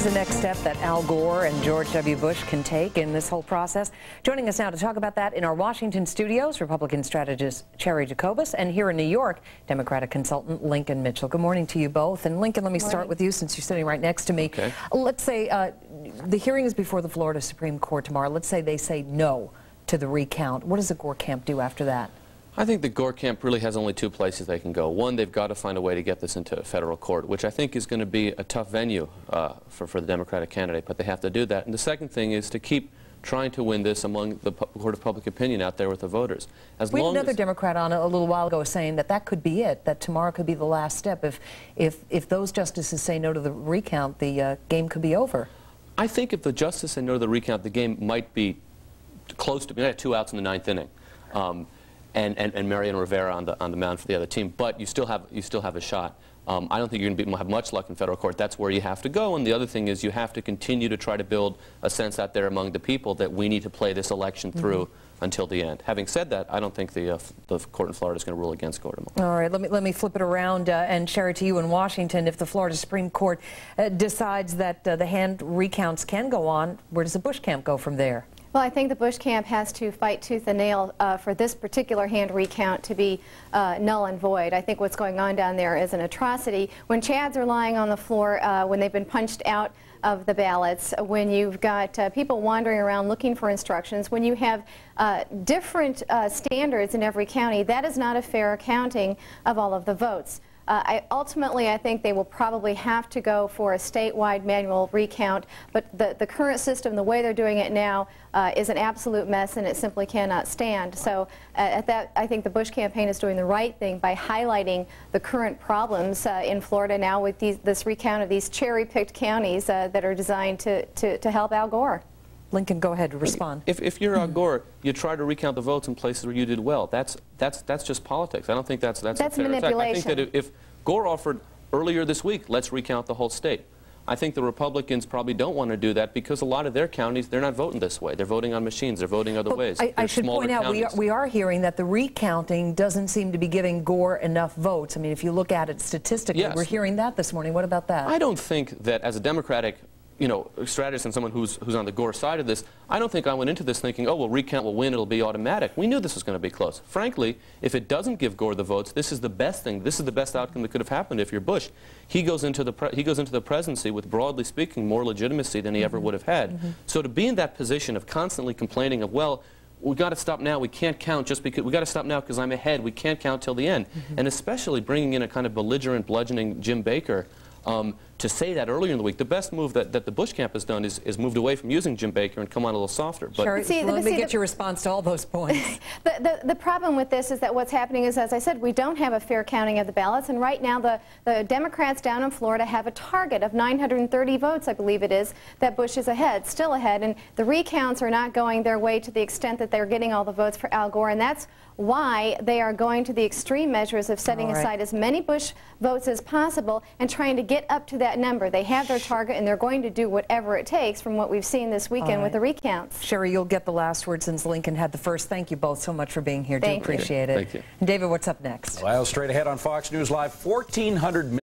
the next step that Al Gore and George W. Bush can take in this whole process? Joining us now to talk about that in our Washington studios, Republican strategist Cherry Jacobus, and here in New York, Democratic consultant Lincoln Mitchell. Good morning to you both. And Lincoln, let me start with you since you're sitting right next to me. Okay. Let's say the hearing is before the Florida Supreme Court tomorrow. Let's say they say no to the recount. What does the Gore camp do after that? I think the Gore camp really has only two places they can go. One, they've got to find a way to get this into federal court, which I think is going to be a tough venue for the Democratic candidate, but they have to do that. And the second thing is to keep trying to win this among the court of public opinion out there with the voters. We had another Democrat on a little while ago saying that that could be it, that tomorrow could be the last step. If those justices say no to the recount, the game could be over. I think if the justices say no to the recount, the game might be close to being 2 outs in the ninth inning. And Mariano Rivera on the mound for the other team, but you still have a shot. I don't think you're going to have much luck in federal court. That's where you have to go. And the other thing is you have to continue to try to build a sense out there among the people that we need to play this election through until the end. Having said that, I don't think the court in Florida is going to rule against Gore tomorrow. All right, let me flip it around and share it to you in Washington. If the Florida Supreme Court decides that the hand recounts can go on, where does the Bush camp go from there? Well, I think the Bush camp has to fight tooth and nail for this particular hand recount to be null and void. I think what's going on down there is an atrocity. When chads are lying on the floor, when they've been punched out of the ballots, when you've got people wandering around looking for instructions, when you have different standards in every county, that is not a fair accounting of all of the votes. Ultimately, I think they will probably have to go for a statewide manual recount, but the current system, the way they're doing it now, is an absolute mess, and it simply cannot stand. So I think the Bush campaign is doing the right thing by highlighting the current problems in Florida now with this recount of these cherry-picked counties that are designed to help Al Gore. Lincoln, go ahead, respond. If you're Al Gore, you try to recount the votes in places where you did well. That's just politics. I don't think that's a fair manipulation. I think that if Gore offered earlier this week, let's recount the whole state. I think the Republicans probably don't want to do that because a lot of their counties, they're not voting this way. They're voting on machines. They're voting other ways. I should point out, we are hearing that the recounting doesn't seem to be giving Gore enough votes. I mean, if you look at it statistically, we're hearing that this morning. What about that? I don't think that as a Democratic strategist and someone who's on the Gore side of this, I don't think I went into this thinking, oh, well, recount will win, it'll be automatic. We knew this was going to be close. Frankly, if it doesn't give Gore the votes, this is the best thing. This is the best outcome that could have happened if you're Bush. He goes into the presidency with, broadly speaking, more legitimacy than he ever would have had. So to be in that position of constantly complaining of, well, we've got to stop now, we can't count just because, we've got to stop now because I'm ahead, we can't count till the end. And especially bringing in a kind of belligerent, bludgeoning Jim Baker, to say that earlier in the week. The best move that the Bush camp has done is moved away from using Jim Baker and come on a little softer. But let me get your response to all those points. The problem with this is that what's happening is, as I said, we don't have a fair counting of the ballots, and right now the Democrats down in Florida have a target of 930 votes, I believe it is, that Bush is ahead, still ahead, and the recounts are not going their way to the extent that they're getting all the votes for Al Gore, and that's why they are going to the extreme measures of setting aside as many Bush votes as possible and trying to get up to that number. They have their target, and they're going to do whatever it takes from what we've seen this weekend with the recounts. Sherry, you'll get the last word since Lincoln had the first. Thank you both so much for being here. Do appreciate it. Thank you. David, what's up next? Well, straight ahead on Fox News Live, 1,400